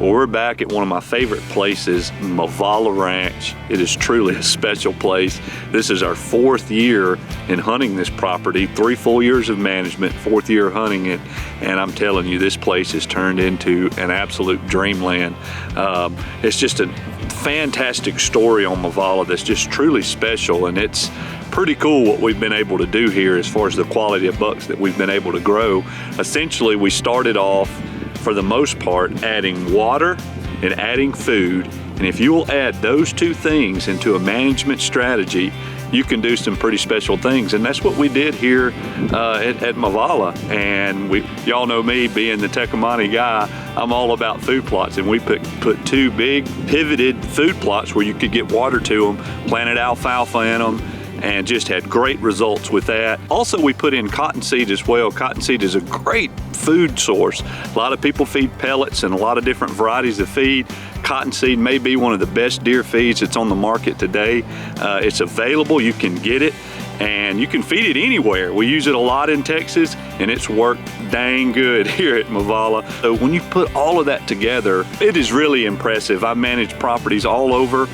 Well, we're back at one of my favorite places, Mavala Ranch. It is truly a special place. This is our 4th year in hunting this property, 3 full years of management, 4th year hunting it, and I'm telling you, this place has turned into an absolute dreamland. It's just a fantastic story on Mavala that's just truly special, and it's pretty cool what we've been able to do here as far as the quality of bucks that we've been able to grow. Essentially, we started off, for the most part, adding water and adding food. And if you will add those 2 things into a management strategy, you can do some pretty special things. And that's what we did here at Mavala. And y'all know me being the Tecomate guy, I'm all about food plots. And we put 2 big pivoted food plots where you could get water to them, planted alfalfa in them, and just had great results with that. Also, we put in cottonseed as well. Cottonseed is a great food source. A lot of people feed pellets and a lot of different varieties of feed. Cottonseed may be one of the best deer feeds that's on the market today. It's available, you can get it, and you can feed it anywhere. We use it a lot in Texas, and it's worked dang good here at Mavala. So when you put all of that together, it is really impressive. I manage properties all over,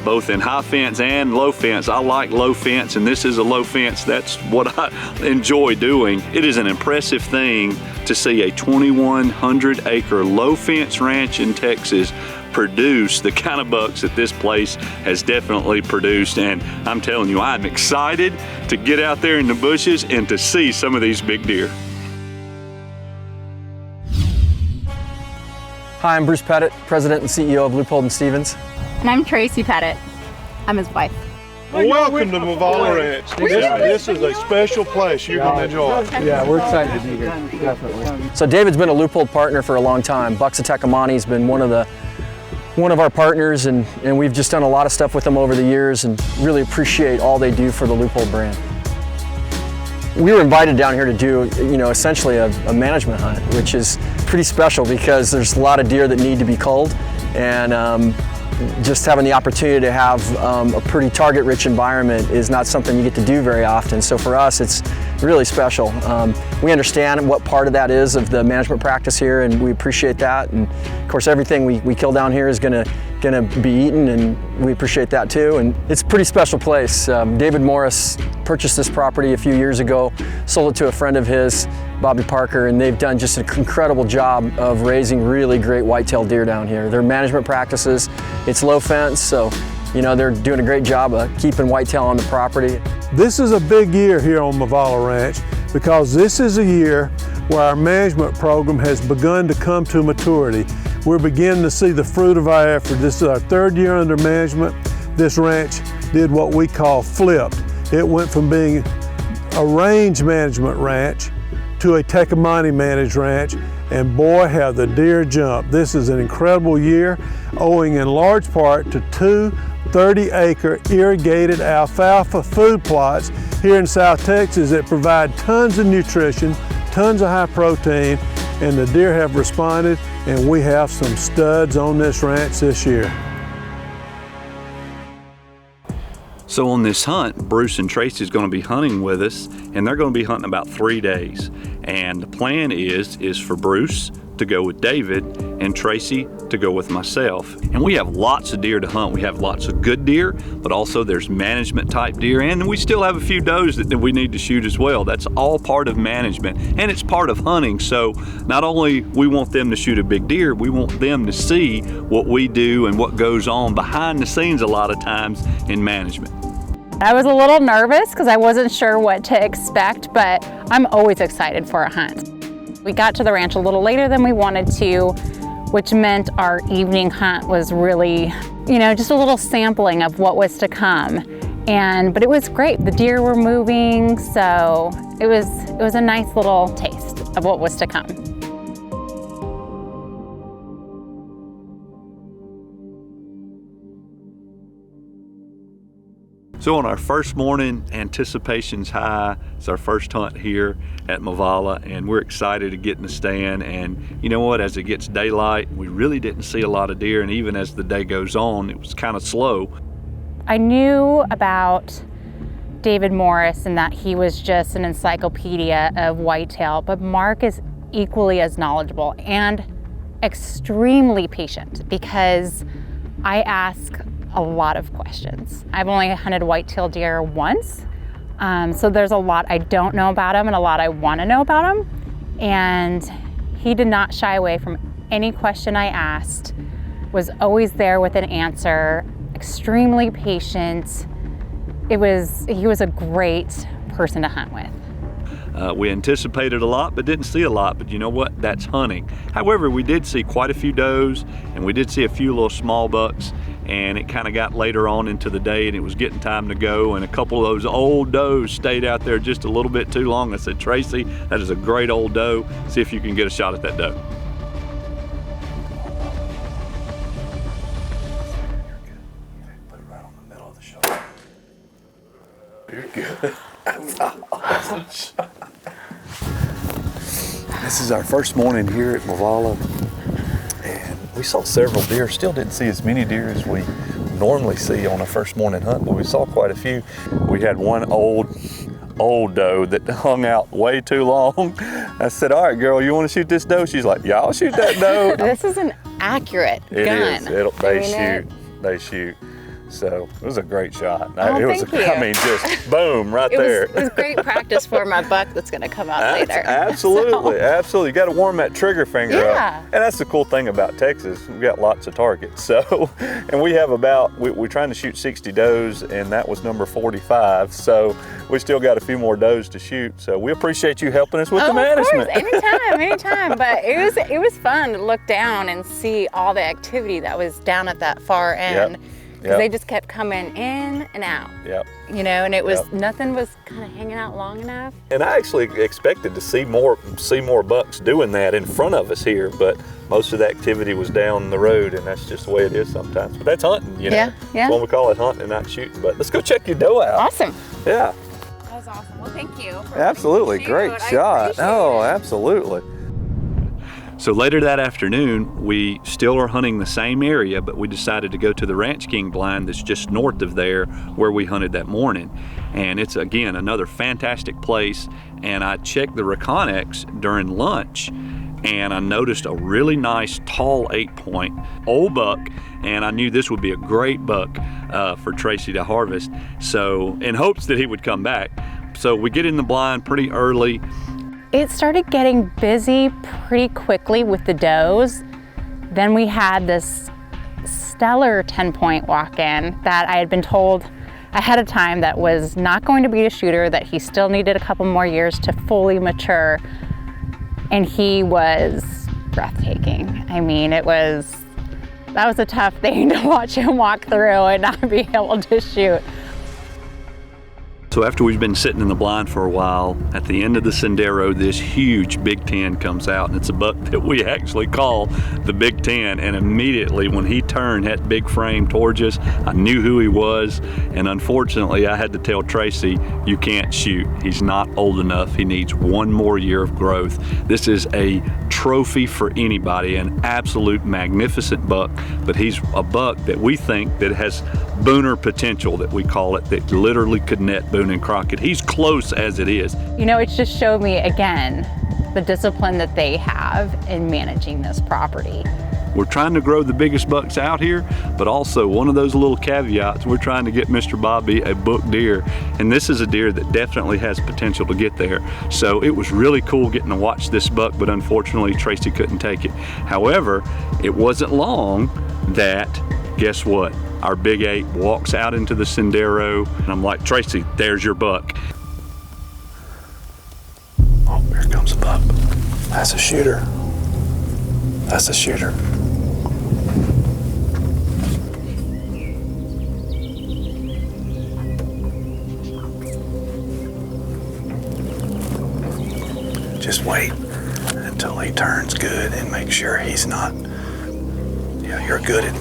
both in high fence and low fence. I like low fence, and this is a low fence. That's what I enjoy doing. It is an impressive thing to see a 2,100 acre low fence ranch in Texas produce the kind of bucks that this place has definitely produced. And I'm telling you, I'm excited to get out there in the bushes and to see some of these big deer. Hi, I'm Bruce Pettet, President and CEO of Leupold and Stevens. And I'm Tracy Pettet. I'm his wife. Well, welcome to Mavala Ranch. This is a special place you're going to enjoy. Yeah, we're excited to be here, definitely. So David's been a Leupold partner for a long time. Bucks of Tecomate's been one of our partners, and we've just done a lot of stuff with them over the years and really appreciate all they do for the Leupold brand. We were invited down here to do, essentially a management hunt, which is pretty special because there's a lot of deer that need to be culled, and just having the opportunity to have a pretty target-rich environment is not something you get to do very often. So for us, it's really special. We understand what part of that is of the management practice here, and we appreciate that. And of course, everything we kill down here is gonna be eaten, and we appreciate that too. And it's a pretty special place. David Morris purchased this property a few years ago, sold it to a friend of his, Bobby Parker, and they've done just an incredible job of raising really great whitetail deer down here. Their management practices, it's low fence, so they're doing a great job of keeping whitetail on the property. This is a big year here on Mavala Ranch because this is a year where our management program has begun to come to maturity. We're beginning to see the fruit of our effort. This is our 3rd year under management. This ranch did what we call flipped. It went from being a range management ranch to a Tecomate managed ranch, and boy, have the deer jumped. This is an incredible year, owing in large part to 2 30-acre irrigated alfalfa food plots here in South Texas that provide tons of nutrition, tons of high protein, and the deer have responded, and we have some studs on this ranch this year. So on this hunt, Bruce and Tracy is going to be hunting with us, and they're going to be hunting about 3 days. And the plan is for Bruce to go with David and Tracy to go with myself. And we have lots of deer to hunt. We have lots of good deer, but also there's management type deer, and we still have a few does that we need to shoot as well. That's all part of management, and it's part of hunting. So not only we want them to shoot a big deer, we want them to see what we do and what goes on behind the scenes a lot of times in management. I was a little nervous because I wasn't sure what to expect, but I'm always excited for a hunt. We got to the ranch a little later than we wanted to, which meant our evening hunt was really, just a little sampling of what was to come. But it was great. The deer were moving, so it was a nice little taste of what was to come. So on our first morning, anticipation's high. It's our first hunt here at Mavala, and we're excited to get in the stand. And you know what, as it gets daylight, we really didn't see a lot of deer, and even as the day goes on, it was kind of slow. I knew about David Morris and that he was just an encyclopedia of whitetail, but Mark is equally as knowledgeable and extremely patient because I ask a lot of questions. I've only hunted white-tailed deer once, so there's a lot I don't know about him and a lot I want to know about him. And he did not shy away from any question I asked, was always there with an answer, extremely patient. He was a great person to hunt with. We anticipated a lot, but didn't see a lot, but you know what? That's hunting. However, we did see quite a few does, and we did see a few little small bucks, and it kind of got later on into the day, and it was getting time to go, and a couple of those old does stayed out there just a little bit too long. I said, Tracy, that is a great old doe. See if you can get a shot at that doe. Put it right on the middle of the shot. You're good. That's awesome. This is our first morning here at Mavala, and we saw several deer. Still didn't see as many deer as we normally see on a first morning hunt, but we saw quite a few. We had one old doe that hung out way too long. I said, all right, girl, you want to shoot this doe? She's like, yeah, I'll shoot that doe. This is an accurate gun. It is. They shoot. So it was a great shot. Oh, it was thank you. I mean, just boom, right there. It was great practice for my buck that's going to come out later. Absolutely, absolutely. You got to warm that trigger finger Yeah. up. And that's the cool thing about Texas. We've got lots of targets. So, and we have we're trying to shoot 60 does, and that was number 45. So we still got a few more does to shoot. So we appreciate you helping us with the management. Of course, anytime. But it was fun to look down and see all the activity that was down at that far end. Because they just kept coming in and out. Yep. You know, and it was nothing was kind of hanging out long enough. And I actually expected to see more bucks doing that in front of us here, but most of the activity was down the road, and that's just the way it is sometimes. But that's hunting, you know. Yeah. That's what we call it, hunting and not shooting. But let's go check your doe out. Awesome. Yeah. That was awesome. Well, thank you. Absolutely, great shot. Oh, absolutely. So later that afternoon, we still are hunting the same area, but we decided to go to the Ranch King blind that's just north of there where we hunted that morning. And it's, again, another fantastic place. And I checked the Reconnex during lunch, and I noticed a really nice tall 8-point old buck, and I knew this would be a great buck for Tracy to harvest. So in hopes that he would come back. So we get in the blind pretty early. It started getting busy pretty quickly with the does. Then we had this stellar 10-point walk-in that I had been told ahead of time that was not going to be a shooter, that he still needed a couple more years to fully mature. And he was breathtaking. I mean, that was a tough thing to watch him walk through and not be able to shoot. So after we've been sitting in the blind for a while, at the end of the Sendero, this huge Big Ten comes out, and it's a buck that we actually call the Big Ten. And immediately when he turned that big frame towards us, I knew who he was. And unfortunately, I had to tell Tracy, you can't shoot. He's not old enough. He needs one more year of growth. This is a trophy for anybody, an absolute magnificent buck, but he's a buck that we think that has booner potential, that we call it, that literally could net Boone and Crockett. He's close as it is. You know, it's just showed me again the discipline that they have in managing this property. We're trying to grow the biggest bucks out here, but also one of those little caveats, we're trying to get Mr. Bobby a book deer, and this is a deer that definitely has potential to get there. So it was really cool getting to watch this buck, but unfortunately Tracy couldn't take it. However, it wasn't long that, guess what? Our Big 8 walks out into the Sendero, and I'm like, Tracy, there's your buck. Oh, here comes a buck. That's a shooter. That's a shooter. Just wait until he turns good and make sure he's not, you're good at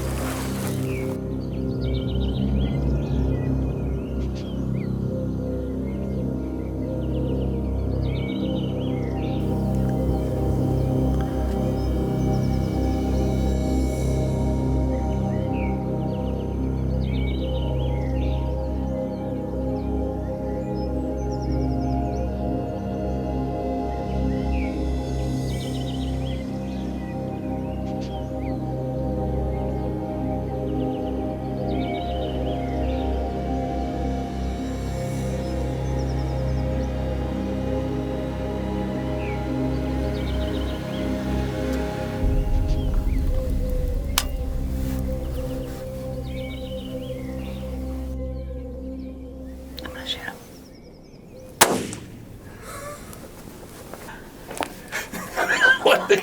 What the?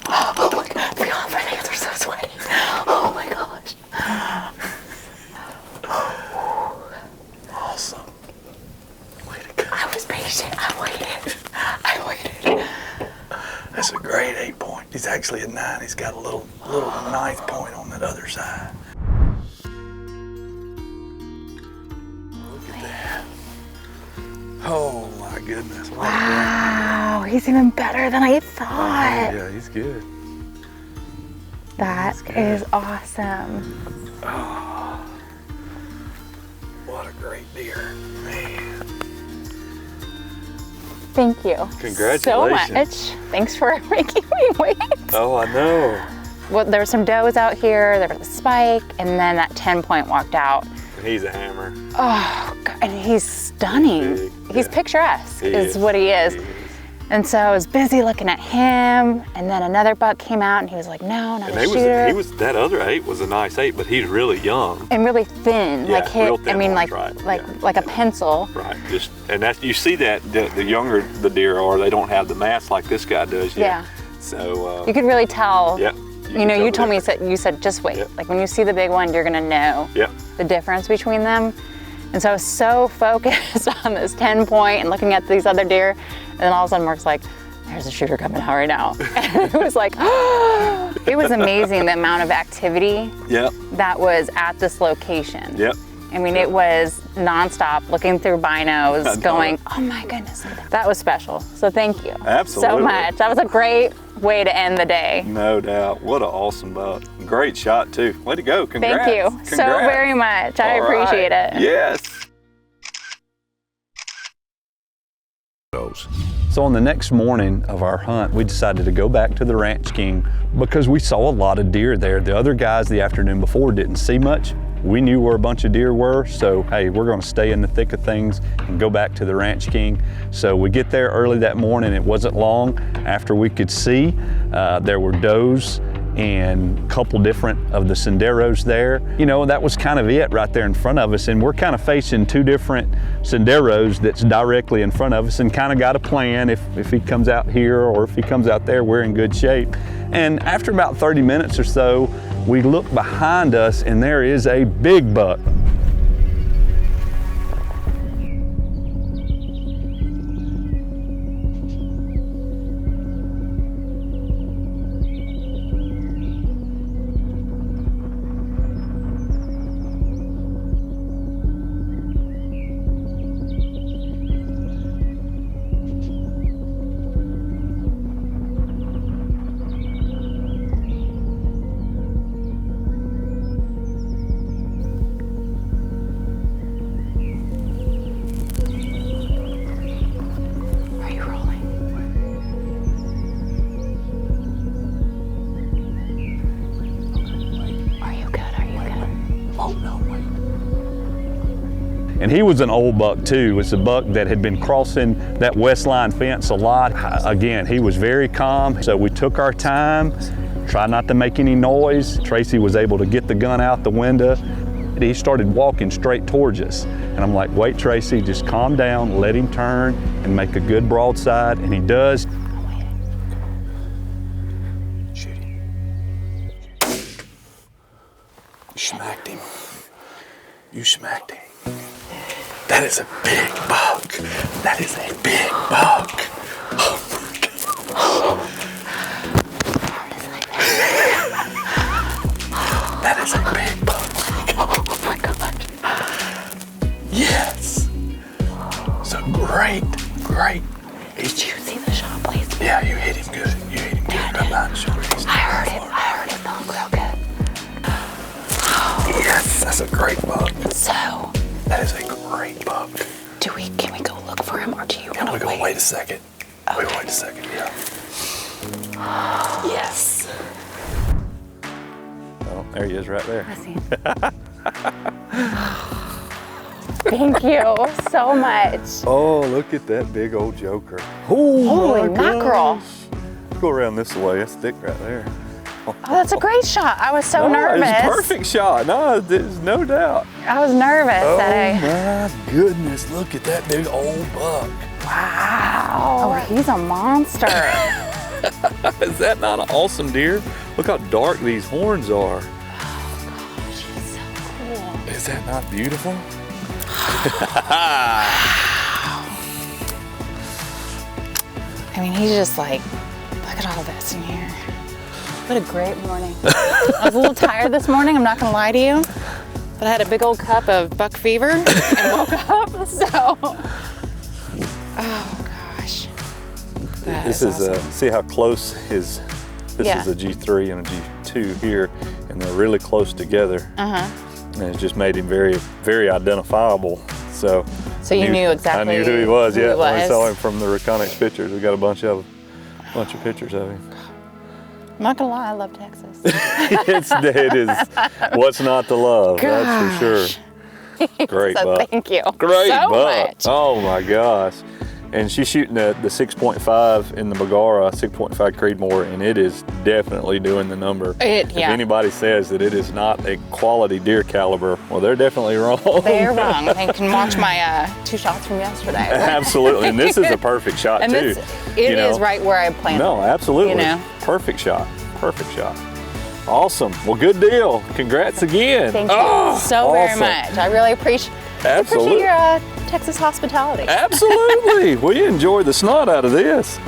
Oh my God, my hands are so sweaty. Oh my gosh. Awesome. Way to go. I was patient. I waited. That's a great 8 point. He's actually a 9. He's got a little 9th point on that other side. Look at that. Oh my goodness. What Wow, he's even better than I thought. yeah, he's good. That is awesome. Oh, what a great deer, man. Thank you Congratulations. so much. Thanks for making me wait. Oh, I know. Well, there were some does out here, there was a spike, and then that 10-point walked out. He's a hammer. Oh, God, and he's stunning. Big, He's yeah. picturesque, He is what he is. And so I was busy looking at him, and then another buck came out, and he was like, no, not And a he shooter. was that other 8 was a nice 8, but he's really young. And really thin, Yeah, like hit. real thin I mean, ones, like right, like a pencil. Right. Just and that's you see that the younger the deer are, they don't have the mass like this guy does yet. Yeah. So You could really tell. yeah. You know, you told me you said just wait. Yep. Like when you see the big one, you're gonna know Yep. the difference between them. And so I was so focused on this 10-point and looking at these other deer, and then all of a sudden Mark's like, there's a shooter coming out right now. And it was like, it was amazing the amount of activity Yep. that was at this location. Yep. I mean, it was nonstop, looking through binos, going, oh my goodness, that was special. So thank you Absolutely. so much. That was a great way to end the day. No doubt. What an awesome buck. Great shot too. Way to go. Congrats. Thank you so Congrats. very much. I All appreciate right. it. Yes. So on the next morning of our hunt, we decided to go back to the Ranch King because we saw a lot of deer there. The other guys the afternoon before didn't see much. We knew where a bunch of deer were, so hey, we're gonna stay in the thick of things and go back to the Ranch King. So we get there early that morning. It wasn't long after we could see. There were does and a couple different of the senderos there. You know, that was kind of it right there in front of us, and we're kind of facing 2 different senderos that's directly in front of us, and kind of got a plan. If he comes out here or if he comes out there, we're in good shape. And after about 30 minutes or so, we look behind us and there is a big buck. Are you rolling? Are you good? Are you good? Oh no, wait. And he was an old buck too. It's a buck that had been crossing that west line fence a lot. Again, he was very calm. So we took our time, tried not to make any noise. Tracy was able to get the gun out the window. He started walking straight towards us. And I'm like, wait, Tracy, just calm down, let him turn and make a good broadside. And he does. Shoot him. You smacked him. You smacked him. That is a big buck. That is a big buck. Oh my God. That is a big buck. Oh my gosh. Yes. So great. Did you see the shot, please? Yeah, you hit him good. You hit him good. Right behind the shoulder. He's I heard it felt real good. Yes, that's a great buck. So, That is a great buck. can we go look for him, or do you Yeah, want we're to gonna wait? wait a second. We'll wait a second, yeah. Yes. Oh, there he is right there. I see him. Thank you so much. Oh, look at that big old joker. Oh, Holy my mackerel. gosh. Go around this way. That's thick right there. Oh, that's a great shot. I was so nervous. It's a perfect shot. No, there's no doubt. I was nervous that I. Oh my goodness, look at that big old buck. Wow. Oh, he's a monster. Is that not an awesome deer? Look how dark these horns are. Oh gosh, he's so cool. Is that not beautiful? I mean, he's just like, look at all this in here. What a great morning. I was a little tired this morning, I'm not gonna lie to you, but I had a big old cup of buck fever and woke up, so. Oh gosh. This is awesome. see how close this is a G3 and a G2 here, and they're really close together. And it just made him very, very identifiable. So you knew exactly I knew who he was, who yeah. he When I was. saw him from the Reconics pictures. We got a bunch of pictures of him. I'm not gonna lie, I love Texas. it is what's not to love, that's for sure. Great So buck. thank you Great so buck. much. Oh my gosh. And she's shooting the 6.5 in the Bagara, 6.5 Creedmoor, and it is definitely doing the number. If anybody says that it is not a quality deer caliber, well, they're definitely wrong. They're wrong. They can watch my 2 shots from yesterday. Absolutely, and this is a perfect shot And too. it is right where I planned. No, absolutely. You know? Perfect shot. Perfect shot. Awesome. Well, good deal. Congrats again. Thank you so very much. I really appreciate your Texas hospitality. Absolutely. We enjoyed the snot out of this.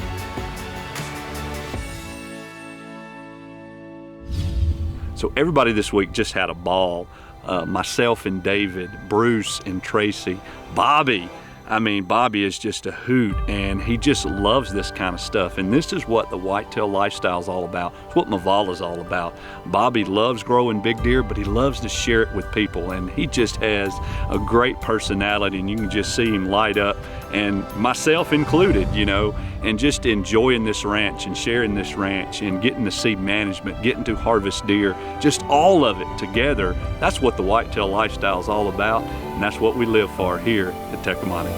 So everybody this week just had a ball. Myself and David, Bruce and Tracy, Bobby. I mean, Bobby is just a hoot, and he just loves this kind of stuff. And this is what the whitetail lifestyle is all about. It's what Mavala's all about. Bobby loves growing big deer, but he loves to share it with people. And he just has a great personality, and you can just see him light up, and myself included, you know, and just enjoying this ranch and sharing this ranch and getting to see management, getting to harvest deer, just all of it together. That's what the whitetail lifestyle is all about, and that's what we live for here at Tecomate.